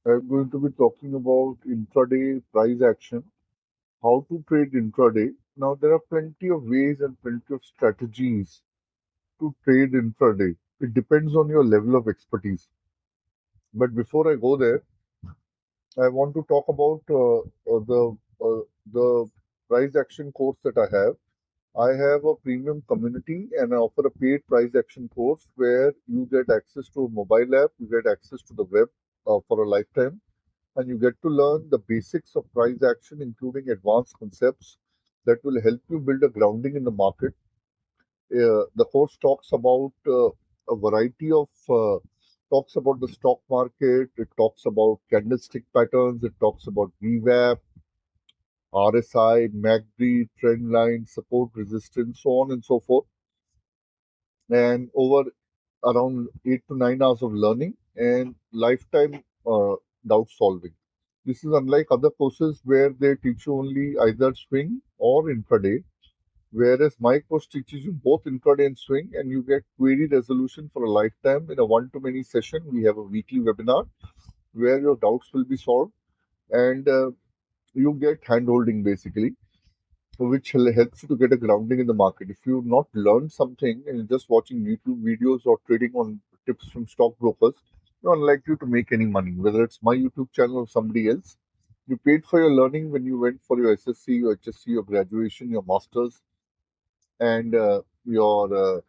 I'm going to be talking about intraday price action, how to trade intraday. Now, there are plenty of ways and plenty of strategies to trade intraday. It depends on your level of expertise. But before I go there, I want to talk about the price action course that I have. I have a premium community and I offer a paid price action course where you get access to a mobile app, you get access to the web for a lifetime, and you get to learn the basics of price action, including advanced concepts that will help you build a grounding in the market. The course talks about a variety of talks about the stock market. It talks about candlestick patterns. It talks about VWAP, RSI, MACD, trend line, support, resistance, so on and so forth. And over around 8 to 9 hours of learning and lifetime doubt solving. This is unlike other courses where they teach you only either swing or intraday, whereas my course teaches you both intraday and swing, and you get query resolution for a lifetime in a one-to-many session. We have a weekly webinar where your doubts will be solved, and you get hand-holding basically, which helps you to get a grounding in the market. If you've not learned something and you're just watching YouTube videos or trading on tips from stockbrokers, you're unlikely to make any money, whether it's my YouTube channel or somebody else. You paid for your learning when you went for your SSC, your HSC, your graduation, your masters, and your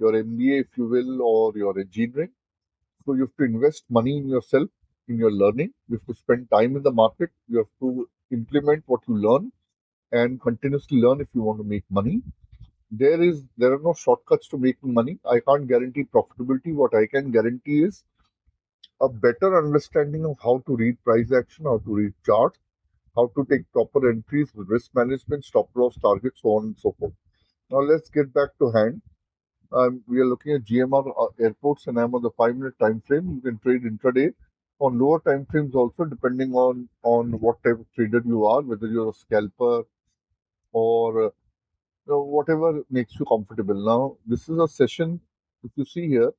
MBA, if you will, or your engineering. So you have to invest money in yourself, in your learning. You have to spend time in the market. You have to implement what you learn and continuously learn if you want to make money. There are no shortcuts to making money. I can't guarantee profitability. What I can guarantee is a better understanding of how to read price action, how to read charts, how to take proper entries with risk management, stop loss targets, so on and so forth. Now let's get back to hand. We are looking at GMR airports, and I'm on the 5 minute time frame. You can trade intraday on lower time frames also, depending on what type of trader you are, whether you're a scalper or whatever makes you comfortable. Now, this is a session. If you see here,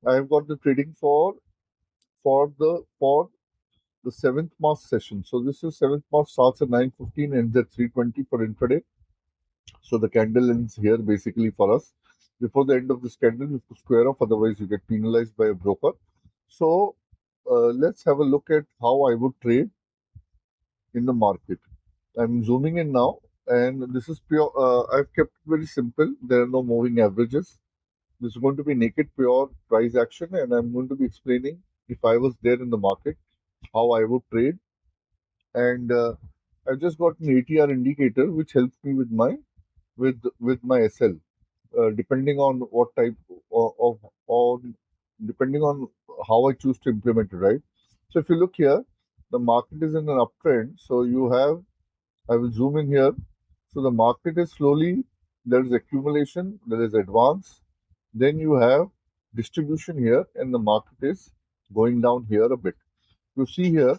I've got the trading for the 7th March session. So this is 7th March, starts at 9:15, ends at 3:20 for intraday. So the candle ends here basically for us. Before the end of this candle, you have to square off, otherwise you get penalized by a broker. So let's have a look at how I would trade in the market. I'm zooming in now, and this is pure. I've kept it very simple. There are no moving averages. This is going to be naked pure price action, and I'm going to be explaining if I was there in the market, how I would trade. And I've just got an ATR indicator which helps me with my SL, depending on what type of depending on how I choose to implement it, right? So if you look here, the market is in an uptrend. So you have, I will zoom in here. So the market is slowly, there is accumulation, there is advance, then you have distribution here, and the market is going down here a bit. You see here,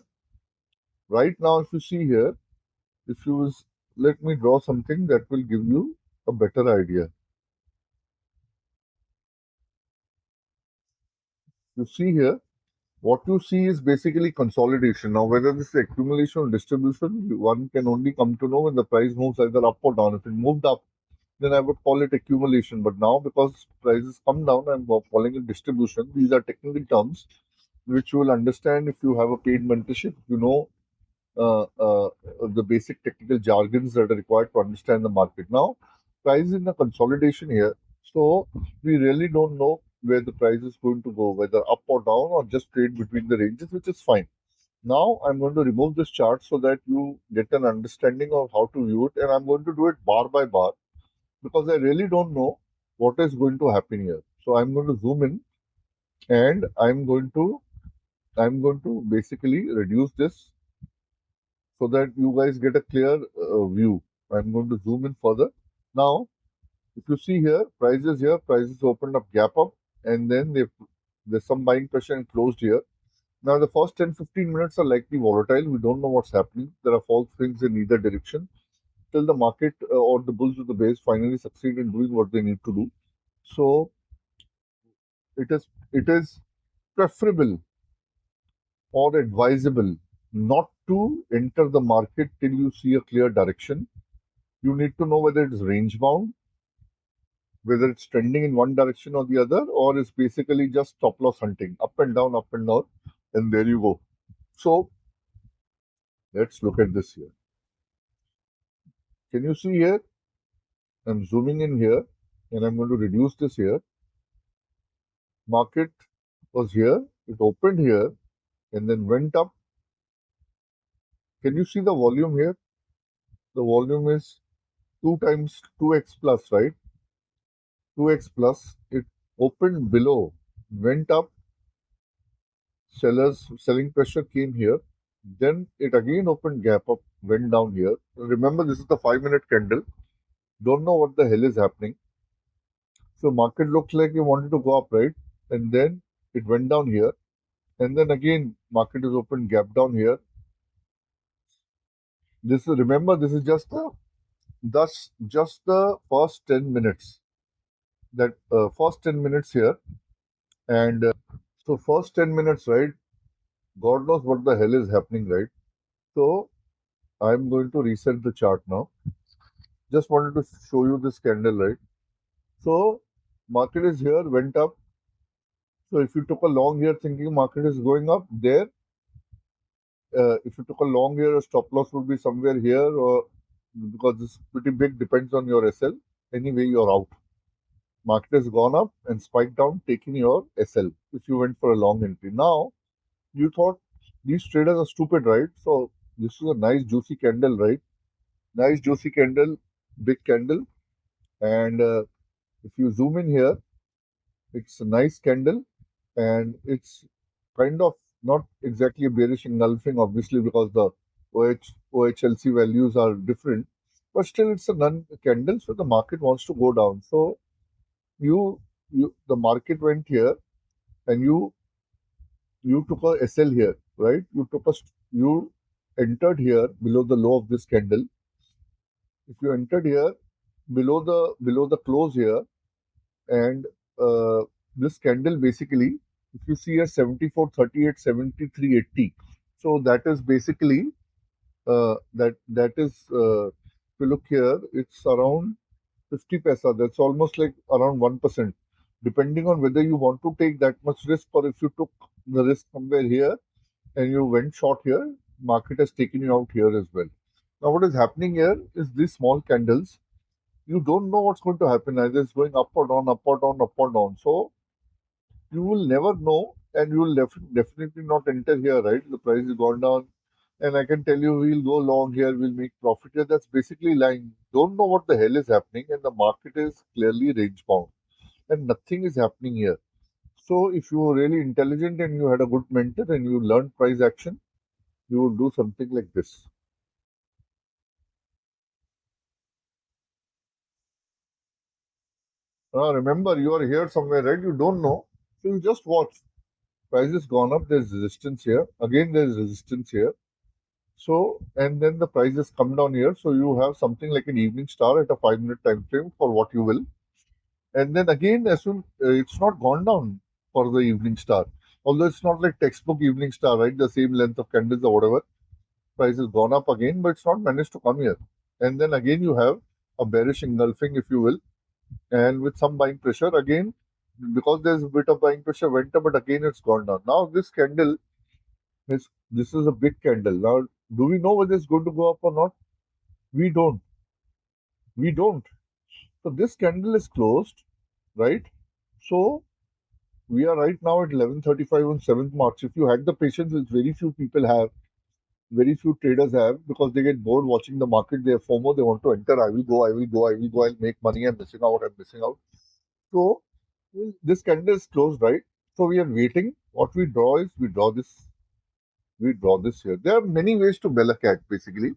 right now, if you see here, if you was, let me draw something that will give you a better idea. You see here, what you see is basically consolidation. Now, whether this is accumulation or distribution, one can only come to know when the price moves either up or down. If it moved up, then I would call it accumulation. But now, because prices come down, I'm calling it distribution. These are technical terms which you will understand if you have a paid mentorship. You know uh, uh, the basic technical jargons that are required to understand the market. Now, price is in a consolidation here, so we really don't know where the price is going to go, whether up or down or just trade between the ranges, which is fine. Now, I'm going to remove this chart so that you get an understanding of how to view it, and I'm going to do it bar by bar because I really don't know what is going to happen here. So I'm going to zoom in and I'm going to basically reduce this so that you guys get a clear view. I'm going to zoom in further. Now, if you see here, prices opened up, gap up, and then there's some buying pressure and closed here. Now, the first 10-15 minutes are likely volatile. We don't know what's happening. There are false swings in either direction till the market or the bulls of the base finally succeed in doing what they need to do. So, it is preferable or advisable not to enter the market till you see a clear direction. You need to know whether it's range bound, whether it's trending in one direction or the other, or it's basically just stop loss hunting, up and down, and there you go. So let's look at this here. Can you see here? I'm zooming in here and I'm going to reduce this here. Market was here, it opened here and then went up. Can you see the volume here? The volume is 2 times 2x plus, right? 2x plus. It opened below, went up, sellers selling pressure came here, then it again opened gap up, went down here. Remember, this is the 5-minute candle. Don't know what the hell is happening. So market looks like it wanted to go up, right? And then it went down here, and then again market is open gap down here. This is, remember, this is just the first 10 minutes. That first 10 minutes here, and so first 10 minutes, right? God knows what the hell is happening, right? So I'm going to reset the chart now. Just wanted to show you this candle, right? So market is here, went up. So if you took a long here thinking market is going up, there, if you took a long here, a stop loss would be somewhere here, or because it's pretty big, depends on your SL. Anyway, you're out. Market has gone up and spiked down, taking your SL if you went for a long entry. Now, you thought these traders are stupid, right? So this is a nice juicy candle, right? Nice juicy candle, big candle. And if you zoom in here, it's a nice candle and it's kind of not exactly a bearish engulfing, obviously, because the OHLC values are different, but still it's a non candle, so the market wants to go down. So the market went here and you took a SL here, right? You entered here below the low of this candle. If you entered here below the close here, and this candle basically, if you see a 74.38, 73.80, so that is basically that is if you look here, it's around 50 paisa. That's almost like around 1%, depending on whether you want to take that much risk or if you took the risk somewhere here and you went short here, market has taken you out here as well. Now, what is happening here is these small candles, you don't know what's going to happen. Either it's going up or down, up or down, up or down. So you will never know, and you will definitely not enter here, right? The price has gone down, and I can tell you we'll go long here, we'll make profit here. That's basically lying. Don't know what the hell is happening, and the market is clearly range bound, and nothing is happening here. So if you were really intelligent and you had a good mentor and you learned price action, you would do something like this. Remember, you are here somewhere, right? You don't know, so you just watch. Price has gone up, there's resistance here. Again, there's resistance here. So, and then the prices come down here. So you have something like an evening star at a 5-minute time frame for what you will. And then again, as soon it's not gone down for the evening star. Although it's not like textbook evening star, right? The same length of candles or whatever. Price has gone up again, but it's not managed to come here. And then again, you have a bearish engulfing, if you will, and with some buying pressure again, because there's a bit of buying pressure went up, but again it's gone down. Now this candle this is a big candle. Now, do we know whether it's going to go up or not? We don't. We don't. So this candle is closed, right? So we are right now at 11:35 on 7th March. If you had the patience, which very few people have, very few traders have, because they get bored watching the market, they have FOMO, they want to enter. I will go, I will go, I will go, I'll make money. I'm missing out, I'm missing out. So this candle is closed, right? So we are waiting. What we draw is we draw this here. There are many ways to bell a cat, basically.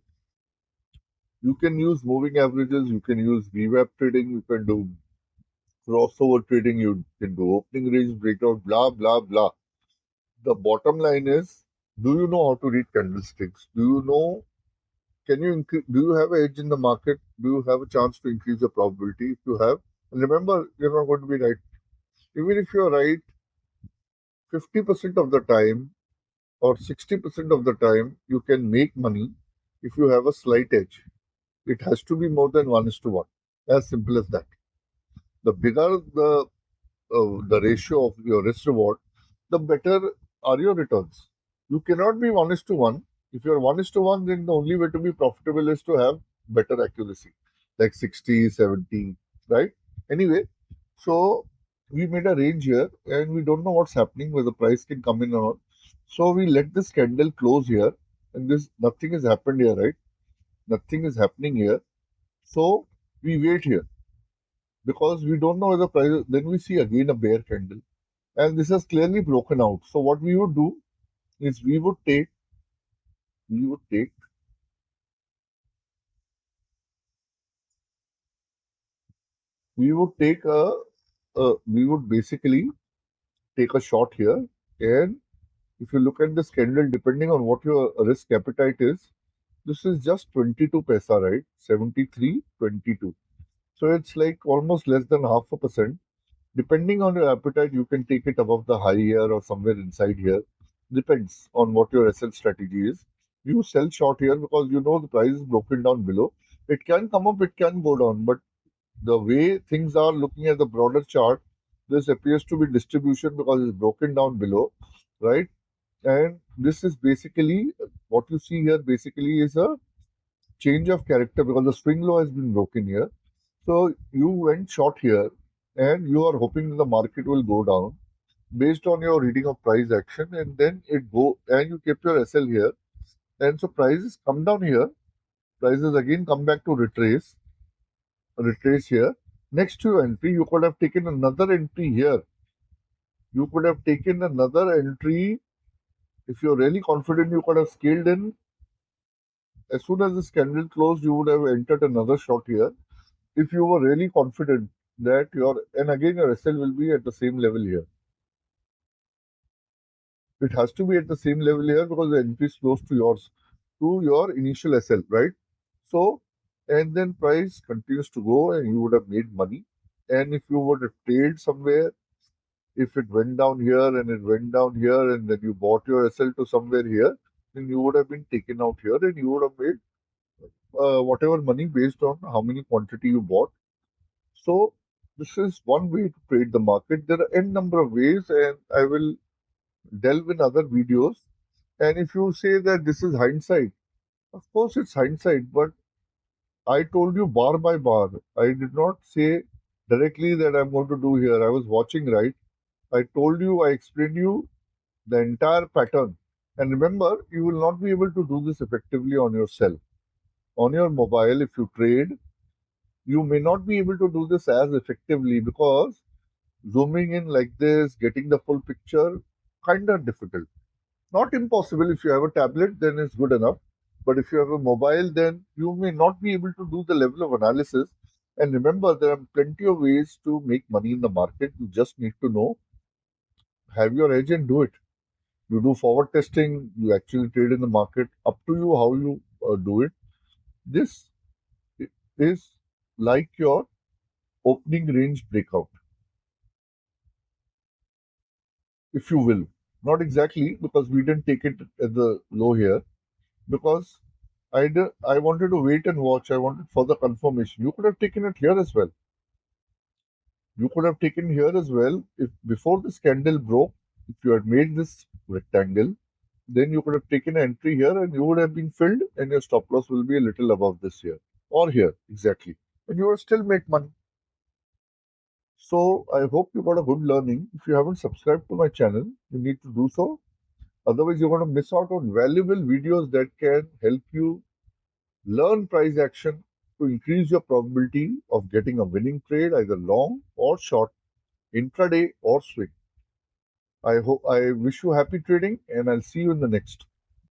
You can use moving averages, you can use VWAP trading, you can do crossover trading, you can do opening range breakout, blah, blah, blah. The bottom line is, do you know how to read candlesticks? Do you know, do you have an edge in the market? Do you have a chance to increase the probability? If you have, and remember, you're not going to be right. Even if you're right 50% of the time, or 60% of the time you can make money if you have a slight edge. It has to be more than 1 is to 1. As simple as that. The bigger the ratio of your risk reward, the better are your returns. You cannot be 1 is to 1. If you're 1 is to 1, then the only way to be profitable is to have better accuracy, like 60, 70, right? Anyway, so we made a range here and we don't know what's happening, where the price can come in or not. So we let this candle close here, and this nothing has happened here, right? Nothing is happening here. So we wait here because we don't know whether price. Then we see again a bear candle, and this has clearly broken out. So what we would do is we would take we would take we would basically take a shot here, and if you look at this candle, depending on what your risk appetite is, this is just 22 paisa, right? 73.22. So it's like almost less than half a percent. Depending on your appetite, you can take it above the high here or somewhere inside here. Depends on what your SL strategy is. You sell short here because you know the price is broken down below. It can come up, it can go down, but the way things are looking at the broader chart, this appears to be distribution because it's broken down below, right? And this is basically what you see here basically is a change of character because the swing low has been broken here. So you went short here and you are hoping that the market will go down based on your reading of price action, and then it go and you kept your SL here, and so prices come down here, prices again come back to retrace here. Next to your entry, you could have taken another entry here. You could have taken another entry if you're really confident. You could have scaled in. As soon as this candle closed, you would have entered another shot here. If you were really confident that and again your SL will be at the same level here. It has to be at the same level here because the entry is close to yours, to your initial SL, right? So, and then price continues to go and you would have made money. And if you would have tailed somewhere, if it went down here and it went down here and then you bought your SL to somewhere here, then you would have been taken out here and you would have made whatever money based on how many quantity you bought. So this is one way to trade the market. There are n number of ways, and I will delve in other videos. And if you say that this is hindsight, of course it's hindsight, but I told you bar by bar. I did not say directly that I'm going to do here. I was watching, right? I told you, I explained you the entire pattern. And remember, you will not be able to do this effectively on your cell. On your mobile, if you trade, you may not be able to do this as effectively because zooming in like this, getting the full picture, kind of difficult. Not impossible. If you have a tablet, then it's good enough. But if you have a mobile, then you may not be able to do the level of analysis. And remember, there are plenty of ways to make money in the market. You just need to know, have your edge and do it. You do forward testing, you actually trade in the market. Up to you how you do it. This is like your opening range breakout, if you will. Not exactly because we didn't take it at the low here because I wanted to wait and watch. I wanted further confirmation. You could have taken it here as well. You could have taken here as well if before this candle broke. If you had made this rectangle, then you could have taken an entry here and you would have been filled, and your stop loss will be a little above this here or here exactly, and you will still make money. So I hope you got a good learning. If you haven't subscribed to my channel, you need to do so. Otherwise, you're going to miss out on valuable videos that can help you learn price action to increase your probability of getting a winning trade, either long or short, intraday or swing. I wish you happy trading, and I'll see you in the next.